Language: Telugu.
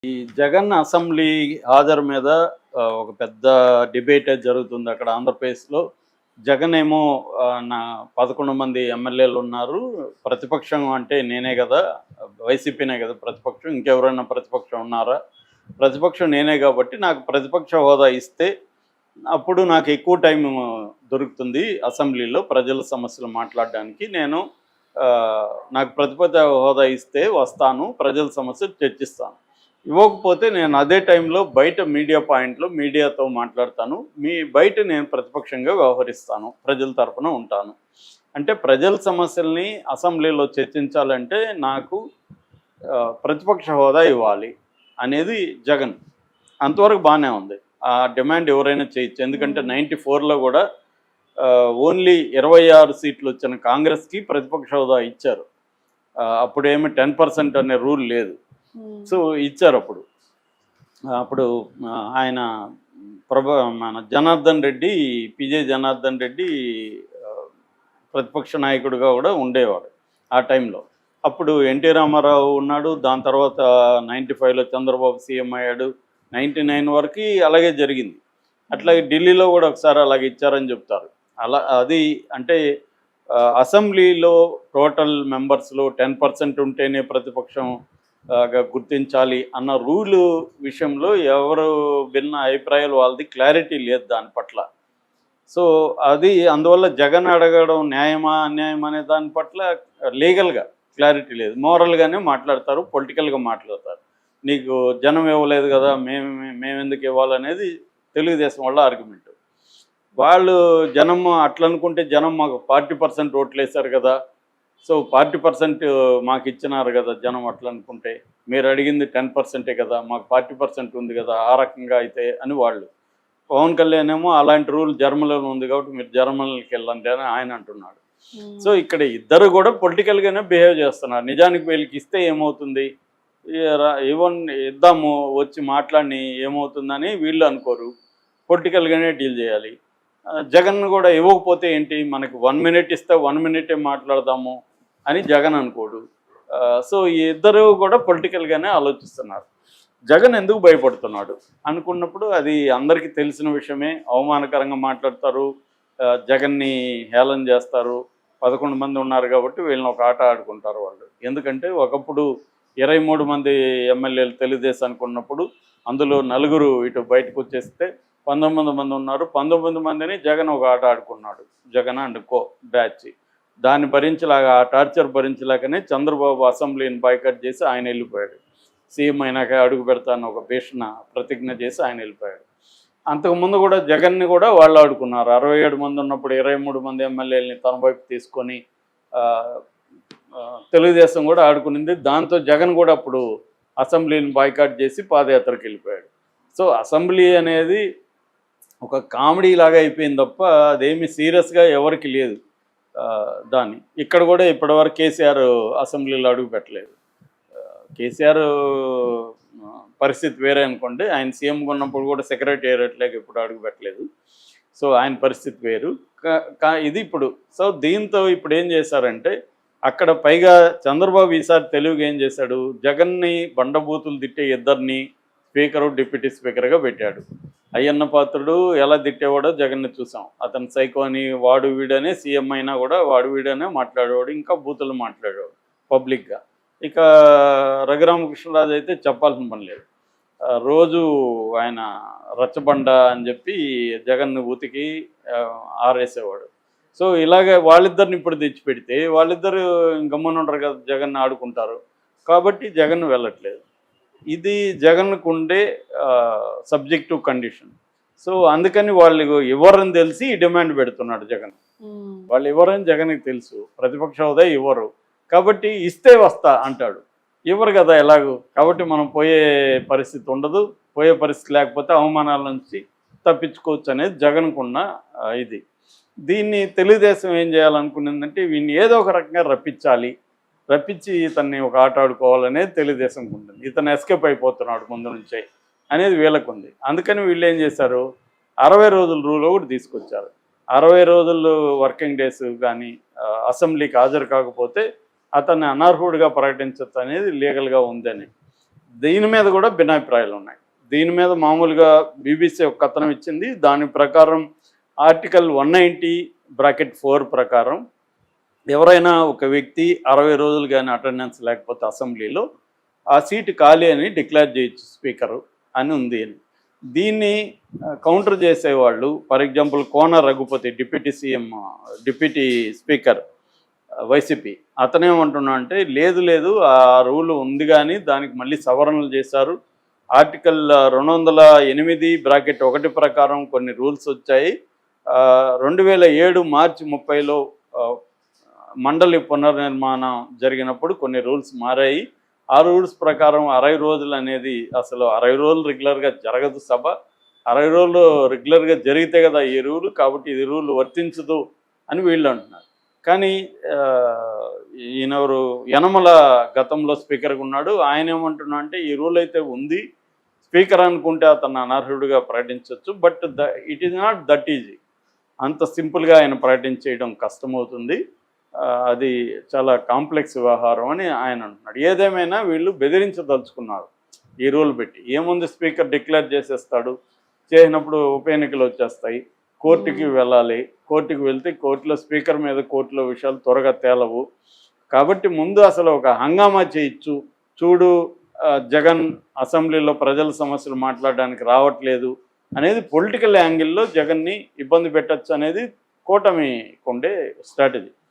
ఈ జగన్ అసెంబ్లీ హాజరు మీద ఒక పెద్ద డిబేటే జరుగుతుంది అక్కడ ఆంధ్రప్రదేశ్‌లో. జగన్ ఏమో నా 11 మంది ఎమ్మెల్యేలు ఉన్నారు. ప్రతిపక్షం అంటే నేనే గదా! వైసీపీనే గదా ప్రతిపక్షం. ఇంకెవరైనా ప్రతిపక్షం ఉన్నారా? ప్రతిపక్షం నేనే గాబట్టి నాకు ప్రతిపక్ష హోదా ఇస్తే అప్పుడు నాకు ఎక్కువ టైం దొరుకుతుంది అసెంబ్లీలో ప్రజల సమస్యలు మాట్లాడడానికి. నాకు ప్రతిపక్ష హోదా ఇస్తే వస్తాను. ప్రజల సమస్యలు చర్చిస్తాను. ఇవ్వకపోతే నేను అదే టైంలో బయట మీడియా పాయింట్‌లో మీడియాతో మాట్లాడతాను. బయట నేను ప్రతిపక్షంగా వ్యవహరిస్తాను. ప్రజల తరపున ఉంటాను. అంటే ప్రజల సమస్యల్ని అసెంబ్లీలో చర్చించాలంటే నాకు ప్రతిపక్ష హోదా ఇవ్వాలి అనేది జగన్. అంతవరకు బాగానే ఉంది. ఆ డిమాండ్ ఎవరైనా చేయొచ్చు. ఎందుకంటే 94లో కూడా ఓన్లీ 26 సీట్లు వచ్చిన కాంగ్రెస్‌కి ప్రతిపక్ష హోదా ఇచ్చారు. అప్పుడేమి 10% అనే రూల్ లేదు. సో ఇచ్చారు అప్పుడు. అప్పుడు ఆయన మన జనార్దన్ రెడ్డి, పిజే జనార్దన్ రెడ్డి ప్రతిపక్ష నాయకుడిగా కూడా ఉండేవాడు ఆ టైంలో. అప్పుడు ఎన్టీ రామారావు ఉన్నాడు. దాని తర్వాత 95లో చంద్రబాబు సీఎం అయ్యాడు. 99 వరకు అలాగే జరిగింది. అట్లాగే ఢిల్లీలో కూడా ఒకసారి అలాగే ఇచ్చారని చెప్తారు. అది అంటే అసెంబ్లీలో టోటల్ మెంబర్స్లో 10% ఉంటేనే ప్రతిపక్షం గుర్తించాలి అన్న రూలు విషయంలో ఎవరు భిన్న అభిప్రాయాలు వాళ్ళది క్లారిటీ లేదు దాని పట్ల. సో అందువల్ల జగన్ అడగడం న్యాయమా అన్యాయమా అనే దాని పట్ల లీగల్గా క్లారిటీ లేదు. మోరల్గానే మాట్లాడతారు, పొలిటికల్గా మాట్లాడతారు. నీకు జనం ఇవ్వలేదు కదా మేమెందుకు ఇవ్వాలనేది తెలుగుదేశం వాళ్ళ ఆర్గ్యుమెంట్. వాళ్ళు జనం అట్లా అనుకుంటే జనం మాకు 40% ఓట్లు వేశారు కదా, సో 40% మాకు ఇచ్చినారు కదా జనం అట్లా అనుకుంటే, మీరు అడిగింది 10%ఏ కదా, మాకు 40% ఉంది కదా ఆ రకంగా అయితే అని వాళ్ళు. పవన్ కళ్యాణ్ ఏమో అలాంటి రూల్ జర్మనీలో ఉంది కాబట్టి మీరు జర్మనీకి వెళ్ళండి అని ఆయన అంటున్నాడు. సో ఇక్కడ ఇద్దరు కూడా పొలిటికల్గానే బిహేవ్ చేస్తున్నారు. నిజానికి వీళ్ళకి ఇస్తే ఏమవుతుంది, ఇద్దాము వచ్చి మాట్లాడి ఏమవుతుందని వీళ్ళు అనుకోరు, పొలిటికల్గానే డీల్ చేయాలి. జగన్ కూడా ఇవ్వకపోతే ఏంటి, మనకి 1 మినిట్ ఇస్తే 1 మినిటే మాట్లాడదాము అని జగన్ అనుకోడు. సో ఈ ఇద్దరు కూడా పొలిటికల్గానే ఆలోచిస్తున్నారు. జగన్ ఎందుకు భయపడుతున్నాడు అనుకున్నప్పుడు అది అందరికీ తెలిసిన విషయమే. అవమానకరంగా మాట్లాడతారు, జగన్ని హేళన చేస్తారు. 11 మంది ఉన్నారు కాబట్టి వీళ్ళని ఒక ఆట ఆడుకుంటారు వాళ్ళు. ఎందుకంటే ఒకప్పుడు 23 మంది ఎమ్మెల్యేలు తెలుగుదేశానికి ఉన్నప్పుడు అందులో 4 ఇటు బయటకు వచ్చేస్తే 19 మంది ఉన్నారు. 19 మందిని జగన్ ఒక ఆట ఆడుకున్నాడు. Jagan and co batch. దాన్ని భరించలేక, ఆ టార్చర్ భరించలేకనే చంద్రబాబు అసెంబ్లీని బాయ్కట్ చేసి ఆయన వెళ్ళిపోయాడు. సీఎం అయినాక అడుగు పెడతాను ఒక భీషణ ప్రతిజ్ఞ చేసి ఆయన వెళ్ళిపోయాడు. అంతకుముందు కూడా జగన్ని కూడా వాళ్ళు ఆడుకున్నారు. 67 మంది ఉన్నప్పుడు 23 మంది ఎమ్మెల్యేలని తన వైపు తీసుకొని తెలుగుదేశం కూడా ఆడుకునింది. దాంతో జగన్ కూడా అప్పుడు అసెంబ్లీని బాయ్కాట్ చేసి పాదయాత్రకు వెళ్ళిపోయాడు. సో అసెంబ్లీ అనేది ఒక కామెడీ లాగా అయిపోయింది తప్ప అదేమి సీరియస్గా ఎవరికి లేదు. దాన్ని ఇక్కడ కూడా ఇప్పటివరకు కేసీఆర్ అసెంబ్లీలో అడుగు పెట్టలేదు. కేసీఆర్ పరిస్థితి వేరే అనుకోండి. ఆయన సీఎంగా ఉన్నప్పుడు కూడా సెక్రటేరియట్లోకి ఇప్పుడు అడుగు పెట్టలేదు. సో ఆయన పరిస్థితి వేరు. ఇది ఇప్పుడు. సో దీంతో ఇప్పుడు ఏం చేశారంటే అక్కడ పైగా చంద్రబాబు ఈసారి తెలుగుగా ఏం చేశాడు, జగన్ని బండబూతులు తిట్టే ఇద్దరిని స్పీకరు, డిప్యూటీ స్పీకర్గా పెట్టాడు. అయ్యన్న పాత్రుడు ఎలా తిట్టేవాడో జగన్ని చూసాం. అతను సైకో అని వాడు వీడనే సీఎం అయినా కూడా వాడు వీడనే మాట్లాడేవాడు, ఇంకా బూతులు మాట్లాడేవాడు పబ్లిక్గా. ఇక రఘురామకృష్ణరాజు అయితే చెప్పాల్సిన పని లేదు. రోజు ఆయన రచ్చబండ అని చెప్పి జగన్ను ఉతికి ఆరేసేవాడు. సో ఇలాగే వాళ్ళిద్దరిని ఇప్పుడు తెచ్చిపెడితే వాళ్ళిద్దరు గమ్మున ఉంటారు కదా, జగన్ ఆడుకుంటారు. కాబట్టి జగన్ వెళ్ళట్లేదు. ఇది జగన్కు ఉండే సబ్జెక్టివ్ కండిషన్. సో అందుకని వాళ్ళు ఇవ్వరని తెలిసి డిమాండ్ పెడుతున్నాడు జగన్. వాళ్ళు ఇవ్వరని జగన్కి తెలుసు, ప్రతిపక్ష హోదా ఇవ్వరు కాబట్టి ఇస్తే వస్తా అంటాడు. ఇవ్వరు కదా ఎలాగూ, కాబట్టి మనం పోయే పరిస్థితి ఉండదు. పోయే పరిస్థితి లేకపోతే అవమానాల నుంచి తప్పించుకోవచ్చు అనేది జగన్కున్న ఇది. దీన్ని తెలుగుదేశం ఏం చేయాలనుకున్నదంటే వీడిని ఏదో ఒక రకంగా రప్పించి ఇతన్ని ఒక ఆట ఆడుకోవాలనేది తెలుగుదేశంకు ఉంటుంది. ఇతను ఎస్కేప్ అయిపోతున్నాడు ముందు నుంచే అనేది వీళ్ళకు ఉంది. అందుకని వీళ్ళు ఏం చేశారు, 60 రోజుల రూల్ ఒకటి తీసుకొచ్చారు. 60 రోజులు వర్కింగ్ డేస్ కానీ అసెంబ్లీకి హాజరు కాకపోతే అతన్ని అనర్హుడిగా ప్రకటించవచ్చు అనేది లీగల్గా ఉందని. దీని మీద కూడా భిన్నాభిప్రాయాలు ఉన్నాయి. దీని మీద మామూలుగా బీబీసీ ఒక కథనం ఇచ్చింది. దాని ప్రకారం ఆర్టికల్ 190(4) ప్రకారం ఎవరైనా ఒక వ్యక్తి 60 రోజులు కానీ అటెండెన్స్ లేకపోతే అసెంబ్లీలో ఆ సీటు ఖాళీ అని డిక్లేర్ చేయొచ్చు స్పీకరు అని ఉంది. దీన్ని కౌంటర్ చేసేవాళ్ళు for example Kona Raghupathi deputy speaker YCP అతనేమంటున్నా అంటే లేదు ఆ రూల్ ఉంది కానీ దానికి మళ్ళీ సవరణలు చేశారు. ఆర్టికల్ 208(1) ప్రకారం కొన్ని రూల్స్ వచ్చాయి. 2007 మార్చి 30లో మండలి పునర్నిర్మాణం జరిగినప్పుడు కొన్ని రూల్స్ మారాయి. ఆ రూల్స్ ప్రకారం 60 రోజులు అనేది అసలు 60 రోజులు రెగ్యులర్గా జరగదు సభ. 60 రోజులు రెగ్యులర్గా జరిగితే కదా ఈ రూలు, కాబట్టి ఇది రూల్ వర్తించదు అని వీళ్ళు అంటున్నారు. కానీ ఈయనెవరు యనమల గతంలో స్పీకర్గా ఉన్నాడు. ఆయన ఏమంటున్నా అంటే ఈ రూల్ అయితే ఉంది, స్పీకర్ అనుకుంటే అతను అనర్హుడిగా ప్రకటించవచ్చు, but it is not that easy. అంత సింపుల్గా ఆయన ప్రకటించేయడం కష్టమవుతుంది, అది చాలా కాంప్లెక్స్ వ్యవహారం అని ఆయన అంటున్నాడు. ఏదేమైనా వీళ్ళు బెదిరించదలుచుకున్నారు ఈ రూల్ పెట్టి. ఏముంది, స్పీకర్ డిక్లేర్ చేసేస్తాడు, చేసినప్పుడు ఉప ఎన్నికలు వచ్చేస్తాయి, కోర్టుకి వెళ్ళాలి, కోర్టుకి వెళ్తే కోర్టులో స్పీకర్ మీద కోర్టులో విషయాలు త్వరగా తేలవు. కాబట్టి ముందు అసలు ఒక హంగామా చేయొచ్చు, చూడు జగన్ అసెంబ్లీలో ప్రజల సమస్యలు మాట్లాడడానికి రావట్లేదు అనేది పొలిటికల్ యాంగిల్లో జగన్ని ఇబ్బంది పెట్టచ్చు అనేది కూటమికి ఉండే స్ట్రాటజీ.